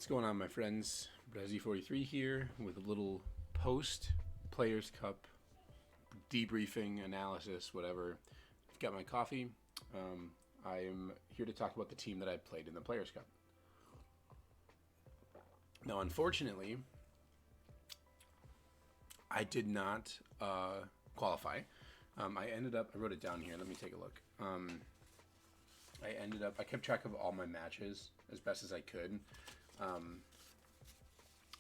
What's going on, my friends? Brezzy43 here with a little post Players Cup debriefing, analysis, whatever. I've got my coffee. I am here to talk about the team that I played in the Players Cup. Now, unfortunately, I did not qualify. I wrote it down here. Let me take a look. I kept track of all my matches as best as I could.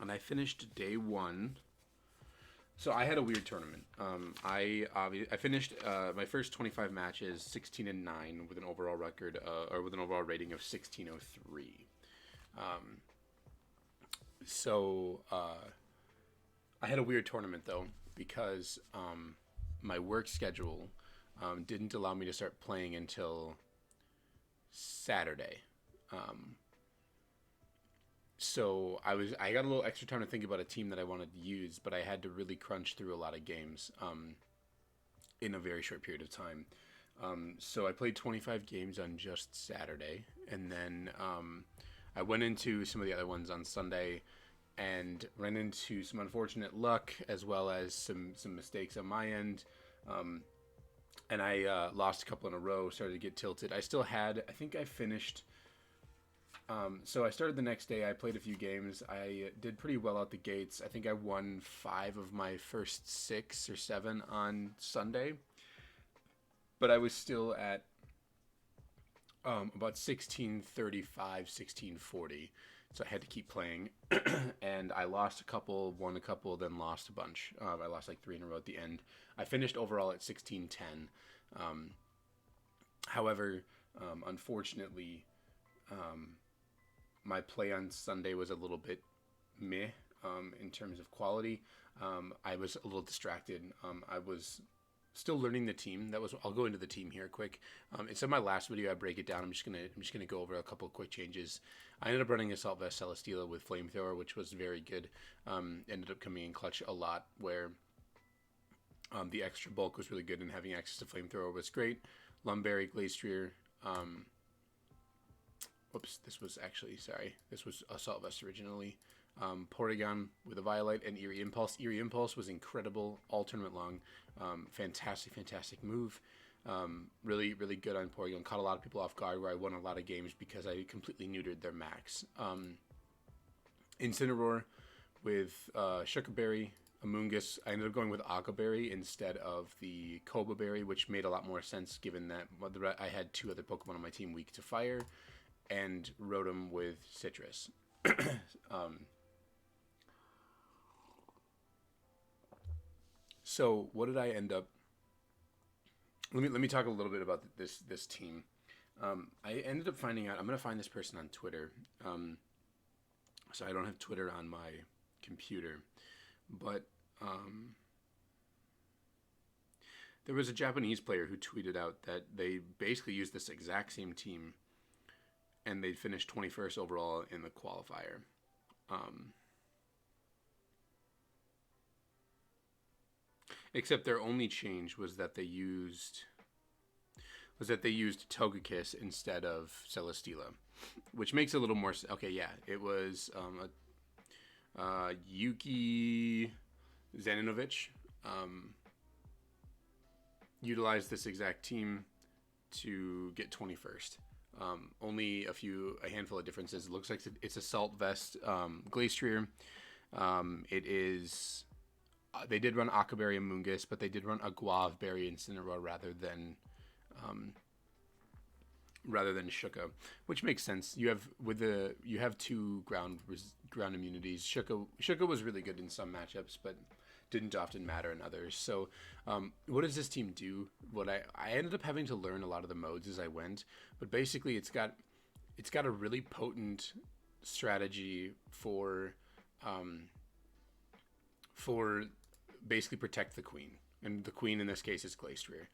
And I finished day one. So I had a weird tournament. I finished my first 25 matches 16-9 with an overall record with an overall rating of 1603. I had a weird tournament though because my work schedule didn't allow me to start playing until Saturday. So I got a little extra time to think about a team that I wanted to use, but I had to really crunch through a lot of games in a very short period of time. So I played 25 games on just Saturday, and then I went into some of the other ones on Sunday and ran into some unfortunate luck as well as some mistakes on my end. And I lost a couple in a row, started to get tilted. I think I finished... So I started the next day. I played a few games. I did pretty well out the gates. I think I won 5 of my first 6 or 7 on Sunday. But I was still at about 1635, 1640. So I had to keep playing. And I lost a couple, won a couple, then lost a bunch. I lost like 3 in a row at the end. I finished overall at 1610. However, unfortunately... my play on Sunday was a little bit meh in terms of quality. I was a little distracted. I was still learning the team. I'll go into the team here quick. It's in my last video. I break it down. I'm just gonna go over a couple of quick changes. I ended up running Assault Vest Celesteela with Flamethrower, which was very good. Ended up coming in clutch a lot, where the extra bulk was really good, and having access to Flamethrower was great. Lumberry, Glacier. This was Assault Vest originally. Porygon with a Violet and Eerie Impulse. Eerie Impulse was incredible all tournament long. Fantastic move. Really good on Porygon. Caught a lot of people off guard where I won a lot of games because I completely neutered their max. Incineroar with Shuca Berry, Amoonguss. I ended up going with Aqua Berry instead of the Koba Berry, which made a lot more sense given that I had 2 other Pokemon on my team weak to fire. And Rotom with Citrus. So what did I end up? Let me talk a little bit about this team. I ended up finding out. I'm gonna find this person on Twitter. So I don't have Twitter on my computer, but there was a Japanese player who tweeted out that they basically used this exact same team. And they finished 21st overall in the qualifier. Except their only change was that they used Togekiss instead of Celesteela, which makes a little more. Okay, yeah, it was Yuki Zaninovich utilized this exact team to get 21st. Only a handful of differences. It looks like it's Assault Vest Glacier. It is. They did run Aqua Berry and Amoonguss, but they did run a Guave Berry Incineroar rather than Shuca, which makes sense. You have 2 ground immunities. Shuca was really good in some matchups, but didn't often matter in others. So what does this team do? What I ended up having to learn a lot of the modes as I went, but basically it's got a really potent strategy for basically protect the queen, and the queen in this case is Glacier.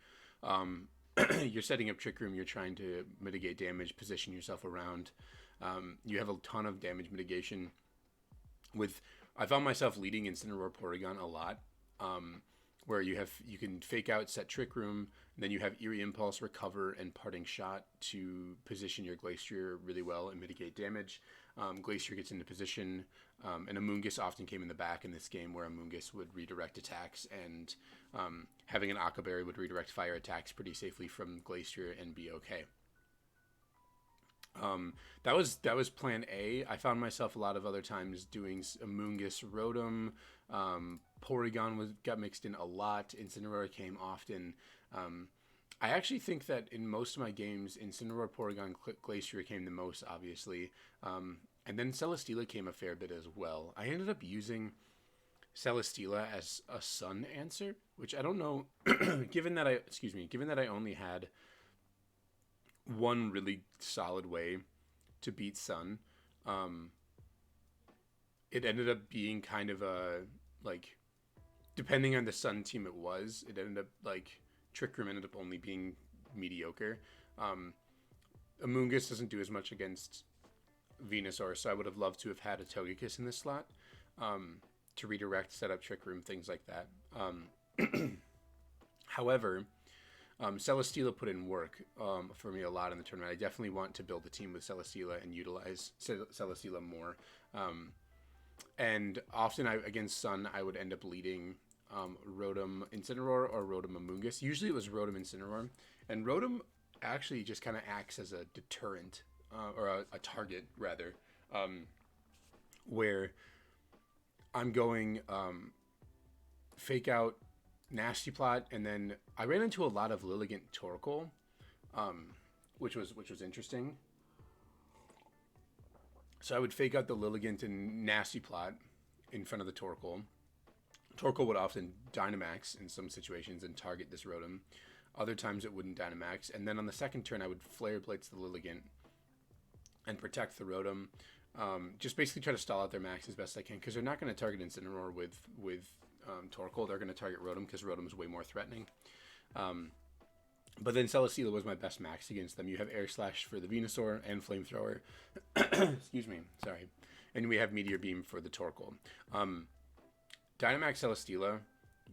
You're setting up Trick Room, you're trying to mitigate damage, position yourself around. You have a ton of damage mitigation with. I found myself leading Incineroar Porygon a lot, where you can fake out, set Trick Room, and then you have Eerie Impulse, Recover, and Parting Shot to position your Glacier really well and mitigate damage. Glacier gets into position, and Amoonguss often came in the back in this game, where Amoonguss would redirect attacks, and having an Akaberry would redirect fire attacks pretty safely from Glacier and be okay. That was plan A. I found myself a lot of other times doing Amoonguss Rotom. Porygon got mixed in a lot. Incineroar came often. I actually think that in most of my games, Incineroar, Porygon, Glacier came the most, obviously. And then Celesteela came a fair bit as well. I ended up using Celesteela as a Sun answer, which I don't know, given that I only had one really solid way to beat Sun, it ended up being kind of a, like, depending on the Sun team it ended up, like, Trick Room ended up only being mediocre. Amoonguss doesn't do as much against Venusaur, so I would have loved to have had a Togekiss in this slot, to redirect, set up Trick Room, things like that. However, Celesteela put in work for me a lot in the tournament. I definitely want to build a team with Celesteela and utilize Celesteela more. And often against Sun, I would end up leading Rotom Incineroar or Rotom Amoonguss. Usually it was Rotom Incineroar. And Rotom actually just kind of acts as a deterrent, or a target, rather, where I'm going Fake Out, Nasty Plot, and then I ran into a lot of Lilligant Torkoal, which was interesting. So I would Fake Out the Lilligant and Nasty Plot in front of the Torkoal. Torkoal would often Dynamax in some situations and target this Rotom. Other times it wouldn't Dynamax. And then on the second turn, I would Flare Blitz the Lilligant and protect the Rotom. Just basically try to stall out their max as best I can, because they're not going to target Incineroar with Torkoal. They're going to target Rotom because Rotom is way more threatening. But then Celesteela was my best max against them. You have Air Slash for the Venusaur and Flamethrower. Excuse me, sorry. And we have Meteor Beam for the Torkoal. Dynamax Celesteela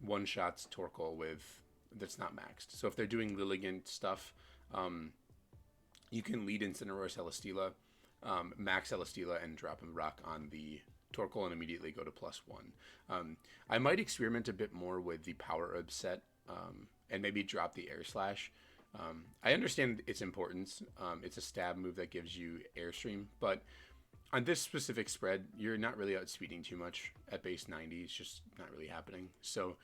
one-shots Torkoal with that's not maxed. So if they're doing Lilligant stuff, you can lead Incineroar Celesteela, max Celesteela, and drop a rock on the Torkoal and immediately go to +1. I might experiment a bit more with the Power Herb set, and maybe drop the Air Slash. I understand its importance. It's a stab move that gives you Airstream, but on this specific spread, you're not really outspeeding too much at base 90. It's just not really happening. So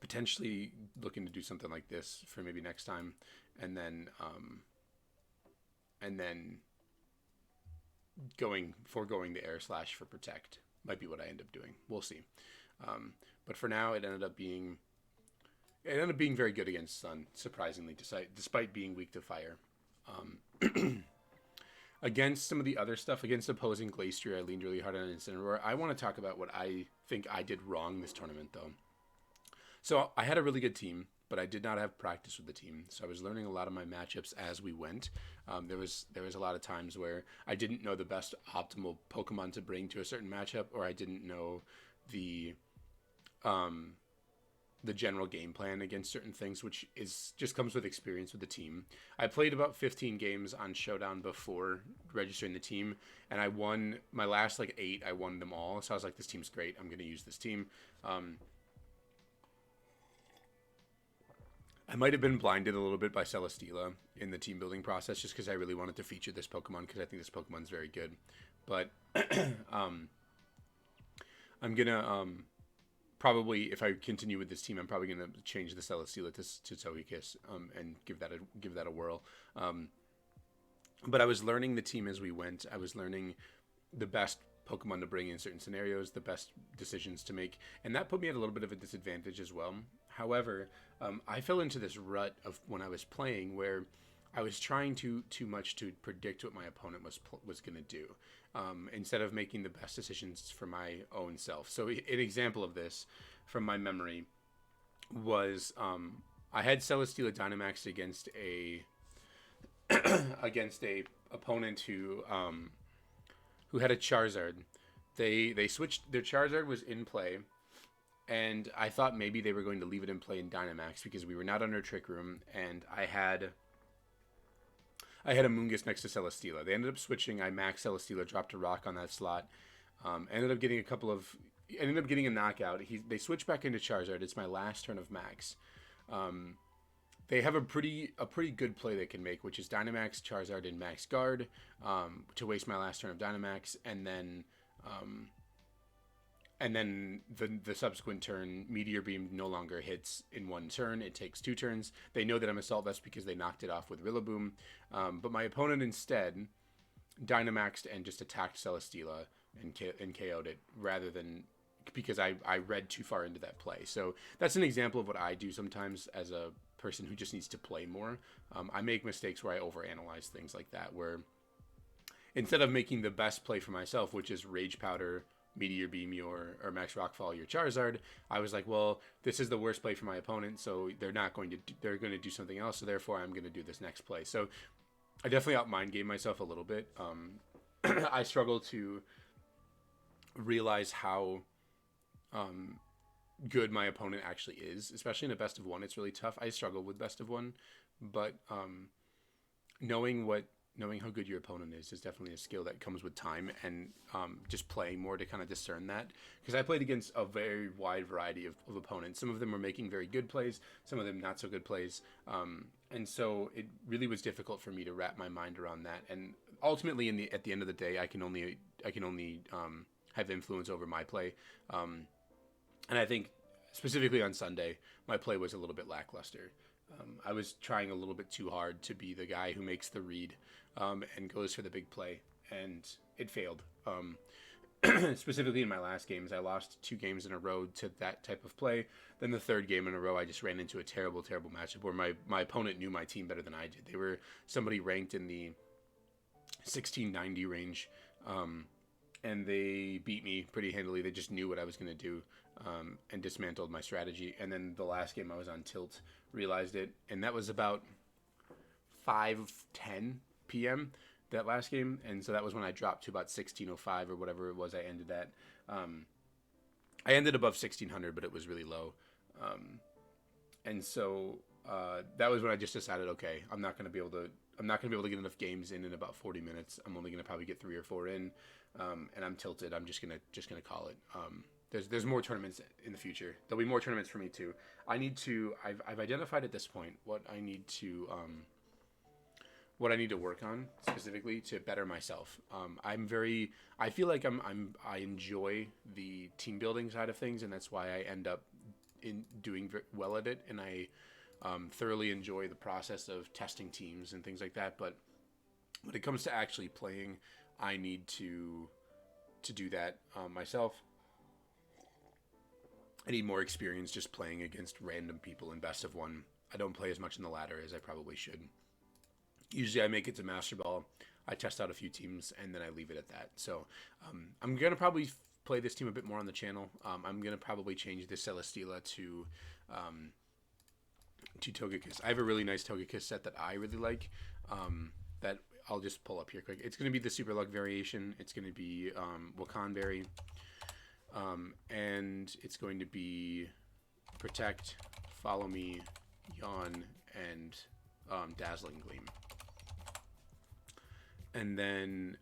potentially looking to do something like this for maybe next time, and then foregoing the Air Slash for Protect might be what I end up doing. We'll see. But for now, it ended up being very good against Sun, surprisingly, despite being weak to Fire. Against some of the other stuff, against opposing Glacier, I leaned really hard on Incineroar. I want to talk about what I think I did wrong this tournament, though. So I had a really good team, but I did not have practice with the team. So I was learning a lot of my matchups as we went. There was a lot of times where I didn't know the best optimal Pokemon to bring to a certain matchup, or I didn't know the general game plan against certain things, which just comes with experience with the team. I played about 15 games on Showdown before registering the team, and I won my last 8. I won them all, so I was like, this team's great. I'm going to use this team. I might have been blinded a little bit by Celesteela in the team building process, just because I really wanted to feature this Pokemon, because I think this Pokemon's very good. But I'm gonna probably, if I continue with this team, I'm probably gonna change the Celesteela to Togekiss, and give that a whirl. But I was learning the team as we went. I was learning the best Pokemon to bring in certain scenarios, the best decisions to make, and that put me at a little bit of a disadvantage as well. However, I fell into this rut of when I was playing where I was trying too much to predict what my opponent was going to do, instead of making the best decisions for my own self. So an example of this from my memory was I had Celesteela Dynamaxed against a opponent who had a Charizard. They switched. Their Charizard was in play, and I thought maybe they were going to leave it in play in Dynamax because we were not under Trick Room, and I I had a Mungus next to Celesteela. They ended up switching. I maxed Celesteela, dropped a rock on that slot. Ended up getting ended up getting a knockout. They switched back into Charizard. It's my last turn of max. They have a pretty good play they can make, which is Dynamax Charizard in Max Guard to waste my last turn of Dynamax, and then the subsequent turn, Meteor Beam no longer hits in one turn. It takes 2 turns. They know that I'm Assault Vest because they knocked it off with Rillaboom. But my opponent instead Dynamaxed and just attacked Celesteela and KO'd it rather than because I read too far into that play. So that's an example of what I do sometimes as a person who just needs to play more. I make mistakes where I overanalyze things like that, where instead of making the best play for myself, which is Rage Powder, Meteor Beam or Max Rockfall your Charizard, I was like, well, this is the worst play for my opponent, so they're going to do something else, so therefore I'm going to do this next play. So I definitely out mind game myself a little bit. I struggle to realize how good my opponent actually is, especially in a best of one. It's really tough. I struggle with best of one, but knowing how good your opponent is definitely a skill that comes with time and just playing more to kind of discern that. Because I played against a very wide variety of opponents. Some of them were making very good plays, some of them not so good plays, and so it really was difficult for me to wrap my mind around that. And ultimately, at the end of the day, I can only have influence over my play. And I think specifically on Sunday, my play was a little bit lackluster. I was trying a little bit too hard to be the guy who makes the read and goes for the big play, and it failed. Specifically in my last games, I lost 2 games in a row to that type of play. Then the 3rd game in a row, I just ran into a terrible matchup where my opponent knew my team better than I did. They were somebody ranked in the 1690 range, and they beat me pretty handily. They just knew what I was going to do and dismantled my strategy. And then the last game I was on tilt, realized it, and that was about 5:10 p.m. that last game, and so that was when I dropped to about 1605 or whatever it was I ended at. I ended above 1600, but it was really low, and so that was when I just decided, okay, I'm not gonna be able to get enough games in about 40 minutes. I'm only gonna probably get 3 or 4 in, and I'm tilted. I'm just gonna call it. There's more tournaments in the future. There'll be more tournaments for me too. I've identified at this point what I need to work on specifically to better myself. I feel like I enjoy the team building side of things, and that's why I end up doing well at it, and I thoroughly enjoy the process of testing teams and things like that. But when it comes to actually playing, I need to do that myself. I need more experience just playing against random people in best of one. I don't play as much in the ladder as I probably should. Usually I make it to Master Ball, I test out a few teams, and then I leave it at that. So I'm going to probably play this team a bit more on the channel. I'm going to probably change the Celesteela to Togekiss. I have a really nice Togekiss set that I really like that I'll just pull up here quick. It's going to be the Super Luck variation. It's going to be Wakanberry. And it's going to be Protect, Follow Me, Yawn, and Dazzling Gleam. And then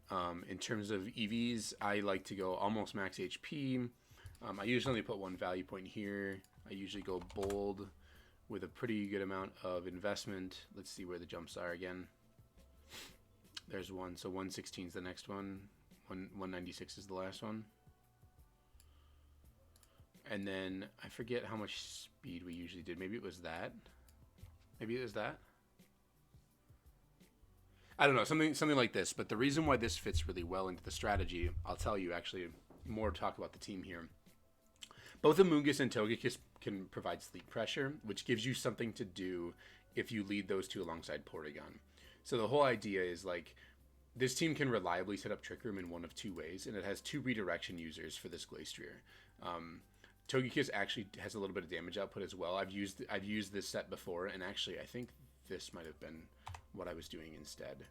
in terms of EVs, I like to go almost max HP. I usually only put 1 value point here. I usually go bold with a pretty good amount of investment. Let's see where the jumps are again. There's 1, so 116 is the next one. 196 is the last one. And then I forget how much speed we usually did. Maybe it was that. I don't know, something like this. But the reason why this fits really well into the strategy, I'll tell you actually more talk about the team here. Both Amoonguss and Togekiss can provide sleep pressure, which gives you something to do if you lead those 2 alongside Porygon. So the whole idea is like this team can reliably set up Trick Room in one of 2 ways, and it has 2 redirection users for this Glastrier. Togekiss actually has a little bit of damage output as well. I've used this set before, and actually I think this might have been what I was doing instead.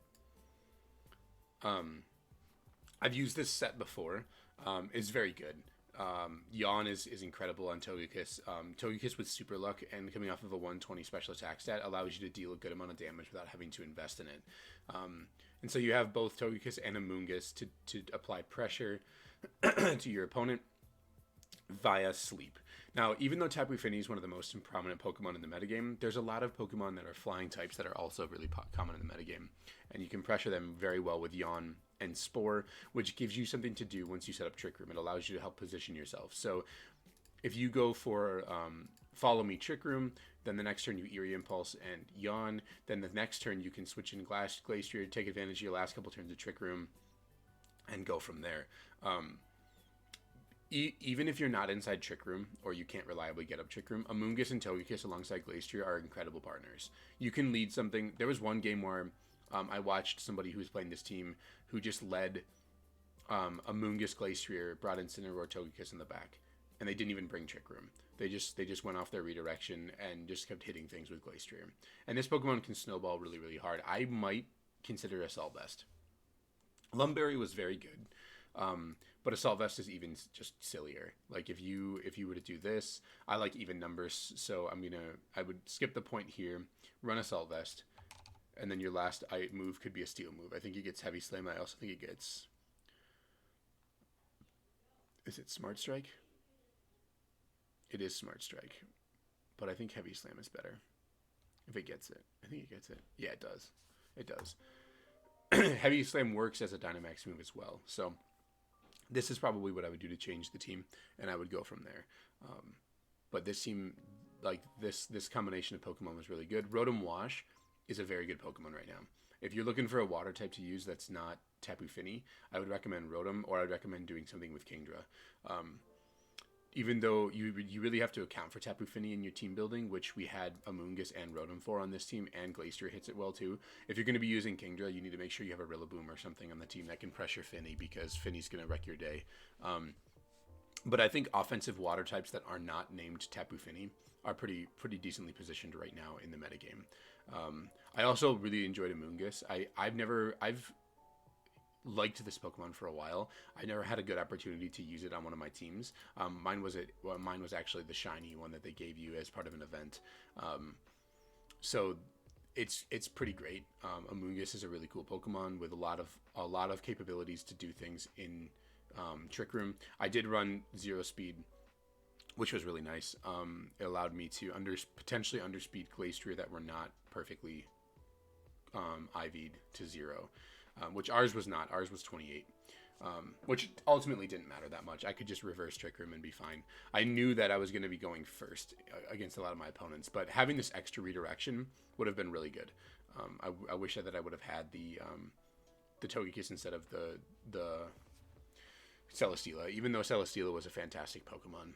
I've used this set before. It's very good. Yawn is incredible on Togekiss. Togekiss with Super Luck and coming off of a 120 special attack stat allows you to deal a good amount of damage without having to invest in it. And so you have both Togekiss and Amoonguss to apply pressure to your opponent via sleep. Now, even though Tapu Fini is one of the most prominent Pokemon in the metagame, there's a lot of Pokemon that are flying types that are also really common in the metagame. And you can pressure them very well with Yawn and Spore, which gives you something to do once you set up Trick Room. It allows you to help position yourself. So if you go for Follow Me Trick Room, then the next turn you Eerie Impulse and Yawn. Then the next turn you can switch in Glacier, take advantage of your last couple turns of Trick Room, and go from there. Even if you're not inside Trick Room or you can't reliably get up Trick Room, Amoonguss and Togekiss alongside Glacier are incredible partners. You can lead something. There was one game where I watched somebody who was playing this team who just led Amoonguss, Glacier, brought in Incineroar, Togekiss in the back, and they didn't even bring Trick Room. They just went off their redirection and just kept hitting things with Glacier. And this Pokemon can snowball really, really hard. I might consider Assault Vest. Lumberry was very good. But Assault Vest is even just sillier. Like if you were to do this, I like even numbers, so I would skip the point here, run Assault Vest, and then your last move could be a Steel move. I think it gets Heavy Slam. I also think it gets, is it Smart Strike? It is Smart Strike, but I think Heavy Slam is better. If it gets it, I think it gets it. Yeah, it does. It does. Heavy Slam works as a Dynamax move as well, so. This is probably what I would do to change the team, and I would go from there. But this team, like this combination of Pokemon was really good. Rotom Wash is a very good Pokemon right now. If you're looking for a water type to use that's not Tapu Fini, I would recommend Rotom, or I'd recommend doing something with Kingdra. Even though you really have to account for Tapu Fini in your team building, which we had Amoonguss and Rotom for on this team, and Glacier hits it well too. If you're going to be using Kingdra, you need to make sure you have a Rillaboom or something on the team that can pressure Fini, because Fini's going to wreck your day. But I think offensive water types that are not named Tapu Fini are pretty decently positioned right now in the metagame. I also really enjoyed Amoonguss. I've liked this Pokemon for a while. I never had a good opportunity to use it on one of my teams. Mine was actually the shiny one that they gave you as part of an event. So it's pretty great. Amoonguss is a really cool Pokemon with a lot of capabilities to do things in Trick Room. I did run Zero Speed, which was really nice. It allowed me to potentially underspeed Glacier that were not perfectly IV'd to 0. Which ours was not. Ours was 28, which ultimately didn't matter that much. I could just reverse Trick Room and be fine. I knew that I was going to be going first against a lot of my opponents, but having this extra redirection would have been really good. I wish that I would have had the Togekiss instead of the Celesteela, even though Celesteela was a fantastic Pokemon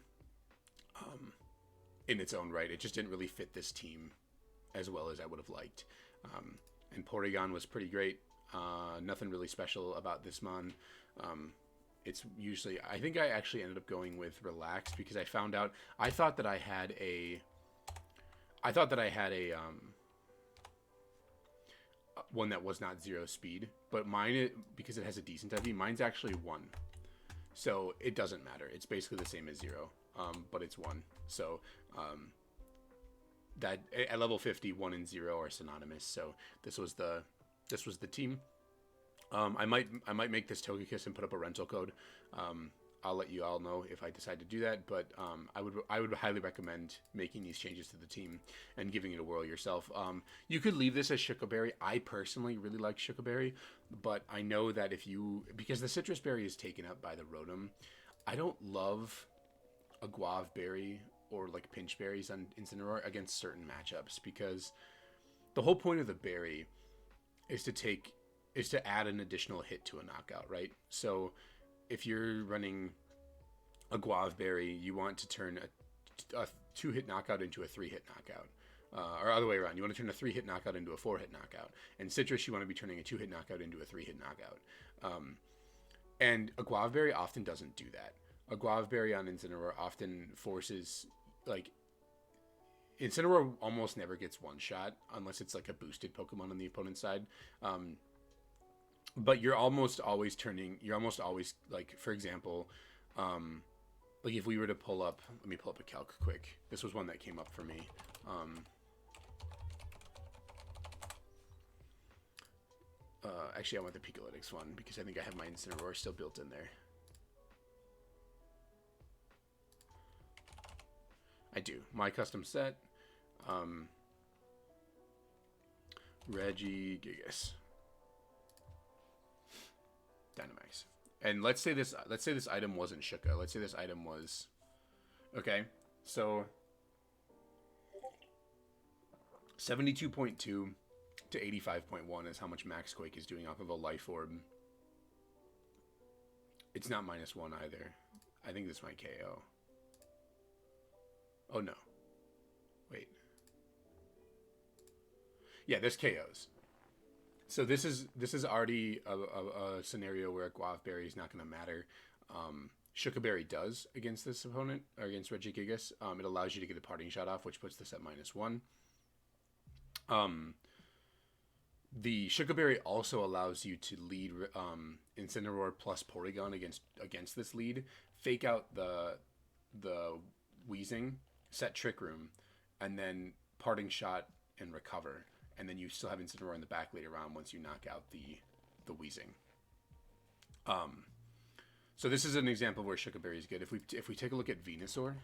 in its own right. It just didn't really fit this team as well as I would have liked. And Porygon was pretty great. Nothing really special about this mon. It's usually, I think I actually ended up going with Relax because I found out, I thought that I had a one that was not 0 speed, but mine, because it has a decent IV, mine's actually 1. So it doesn't matter. It's basically the same as 0, but it's 1. So that at level 50, 1 and 0 are synonymous. So this was the team. I might make this Togekiss and put up a rental code. I'll let you all know if I decide to do that, but I would highly recommend making these changes to the team and giving it a whirl yourself. You could leave this as Shuckleberry. I personally really like Shuckleberry, but I know that because the Citrus Berry is taken up by the Rotom, I don't love a Guave Berry or like Pinch Berries on Incineroar against certain matchups, because the whole point of the berry is to add an additional hit to a knockout, right? So if you're running a Guave Berry, you want to turn a 2-hit knockout into a 3-hit knockout. Or other way around, you want to turn a 3-hit knockout into a 4-hit knockout. And Citrus, you want to be turning a 2-hit knockout into a 3-hit knockout. And a Guave Berry often doesn't do that. A Guave Berry on Incineroar often forces, like, Incineroar almost never gets one shot unless it's like a boosted Pokemon on the opponent's side. But you're almost always like, for example, like if we were to pull up, let me pull up a calc quick. This was one that came up for me. Actually, I want the Picolytics one because I think I have my Incineroar still built in there. I do. My custom set. Regigigas. Dynamax. And let's say this item wasn't Shuka. Let's say this item was, okay, so 72.2 to 85.1 is how much Max Quake is doing off of a Life Orb. It's not -1 either. I think this might KO. Oh no. Wait. Yeah, this KOs. So this is already a scenario where a Guava Berry is not going to matter. Shuka Berry does against this opponent, or against Regigigas. It allows you to get a parting shot off, which puts this at -1. The Shuka Berry also allows you to lead Incineroar plus Porygon against this lead. Fake out the Wheezing, set Trick Room, and then parting shot and recover. And then you still have Incineroar in the back later on once you knock out the Wheezing. So this is an example where Shuka Berry is good. If we take a look at Venusaur,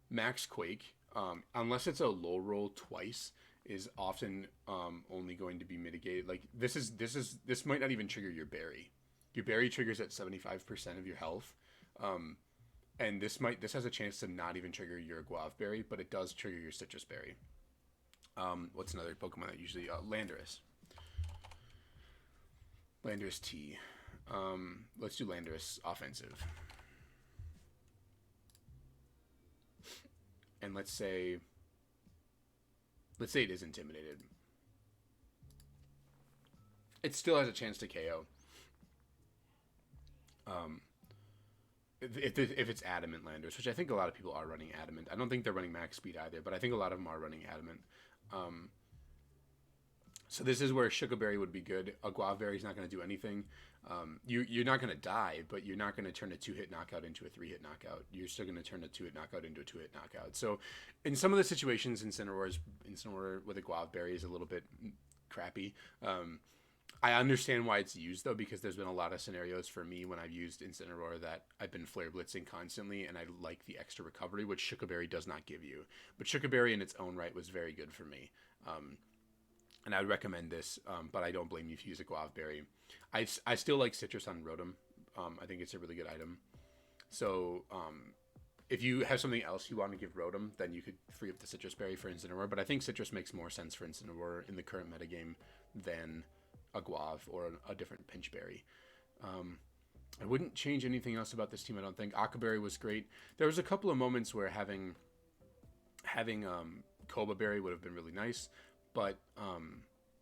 Max Quake, unless it's a low roll twice, is often only going to be mitigated. Like this might not even trigger your berry. Your berry triggers at 75% of your health. And this has a chance to not even trigger your Guava Berry, but it does trigger your Citrus Berry. What's another Pokemon that usually... Landorus. Landorus T. Let's do Landorus offensive. And let's say it is intimidated. It still has a chance to KO. If it's Adamant Landers, which I think a lot of people are running Adamant. I don't think they're running Max Speed either, but I think a lot of them are running Adamant. So this is where Shuka Berry would be good. A Guava Berry is not going to do anything. You're not going to die, but you're not going to turn a 2-hit knockout into a 3-hit knockout. You're still going to turn a 2-hit knockout into a 2-hit knockout. So in some of the situations, Incineroar with a Guava Berry is a little bit crappy. I understand why it's used, though, because there's been a lot of scenarios for me when I've used Incineroar that I've been Flare Blitzing constantly, and I like the extra recovery, which Shuka Berry does not give you. But Shuka Berry in its own right was very good for me. And I would recommend this, but I don't blame you if you use a Guava Berry. I still like Citrus on Rotom. I think it's a really good item. So if you have something else you want to give Rotom, then you could free up the Citrus Berry for Incineroar. But I think Citrus makes more sense for Incineroar in the current metagame than a Guava or a different Pinch Berry. I wouldn't change anything else about this team, I don't think. Akaberry was great. There was a couple of moments where having Koba Berry would have been really nice, but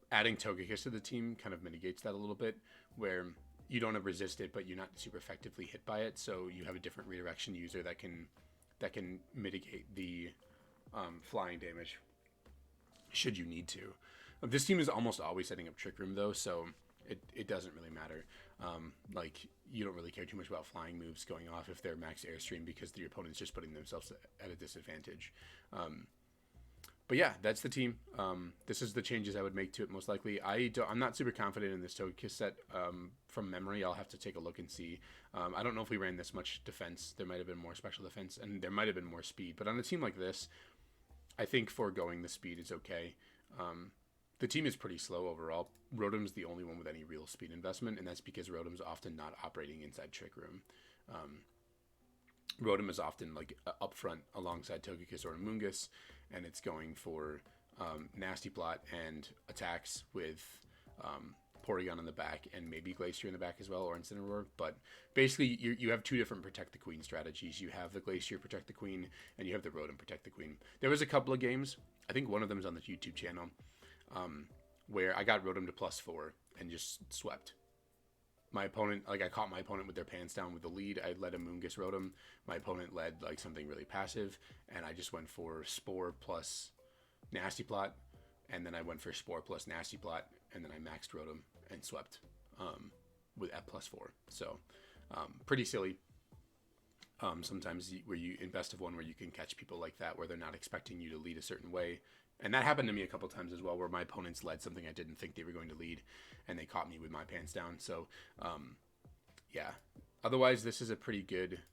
adding Togekiss to the team kind of mitigates that a little bit, where you don't resist it, but you're not super effectively hit by it, so you have a different redirection user that can mitigate the flying damage should you need to. This team is almost always setting up Trick Room, though, so it doesn't really matter. Like, you don't really care too much about flying moves going off if they're max Airstream, because your opponent's just putting themselves at a disadvantage. But yeah, that's the team. This is the changes I would make to it, most likely. I'm not super confident in this Togekiss set. From memory, I'll have to take a look and see. I don't know if we ran this much defense. There might have been more special defense, and there might have been more speed. But on a team like this, I think foregoing the speed is okay. The team is pretty slow overall. Rotom's the only one with any real speed investment, and that's because Rotom's often not operating inside Trick Room. Rotom is often like up front alongside Togekiss or Amoonguss, and it's going for Nasty Plot and attacks with Porygon in the back and maybe Glacier in the back as well, or Incineroar. But basically, you have two different Protect the Queen strategies. You have the Glacier Protect the Queen, and you have the Rotom Protect the Queen. There was a couple of games, I think one of them is on the YouTube channel, where I got Rotom to +4 and just swept. My opponent, like, I caught my opponent with their pants down with the lead. I led Amoonguss Rotom. My opponent led like something really passive, and I just went for Spore plus Nasty Plot, and then I went for Spore plus Nasty Plot, and then I maxed Rotom and swept. with at +4. So pretty silly. Sometimes where you in best of one where you can catch people like that where they're not expecting you to lead a certain way. And that happened to me a couple times as well, where my opponents led something I didn't think they were going to lead, and they caught me with my pants down. So, yeah. Otherwise, this is a pretty good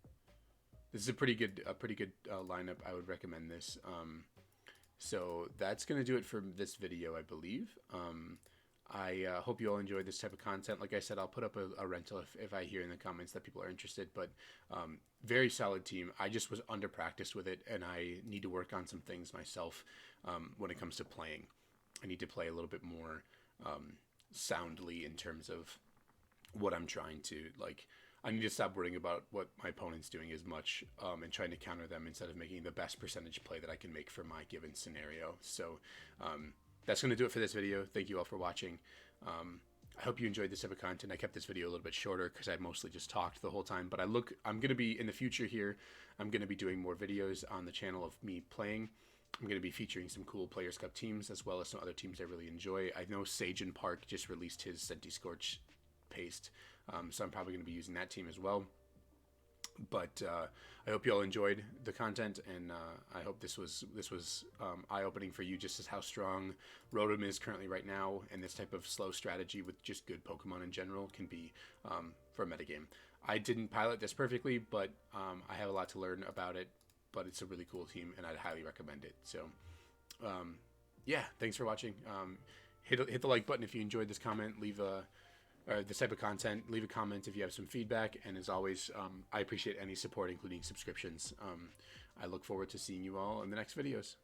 lineup. I would recommend this. So that's gonna do it for this video, I believe. I hope you all enjoyed this type of content. Like I said, I'll put up a rental if I hear in the comments that people are interested. But very solid team. I just was under practiced with it, and I need to work on some things myself when it comes to playing. I need to play a little bit more soundly in terms of what I'm trying to like. I need to stop worrying about what my opponent's doing as much and trying to counter them instead of making the best percentage play that I can make for my given scenario. So that's going to do it for this video. Thank you all for watching. I hope you enjoyed this type of content. I kept this video a little bit shorter because I mostly just talked the whole time. But I'm going to be, in the future here, I'm going to be doing more videos on the channel of me playing. I'm going to be featuring some cool Players Cup teams as well as some other teams I really enjoy. I know Sage and Park just released his Senti Scorch paste. So I'm probably going to be using that team as well. But I hope you all enjoyed the content, and I hope this was eye-opening for you, just as how strong Rotom is currently right now, and this type of slow strategy with just good Pokemon in general can be for a metagame. I didn't pilot this perfectly, but I have a lot to learn about it, but it's a really cool team, and I'd highly recommend it. So yeah, thanks for watching. Hit the like button if you enjoyed this comment. Leave this type of content. Leave a comment if you have some feedback, and as always, I appreciate any support, including subscriptions. I look forward to seeing you all in the next videos.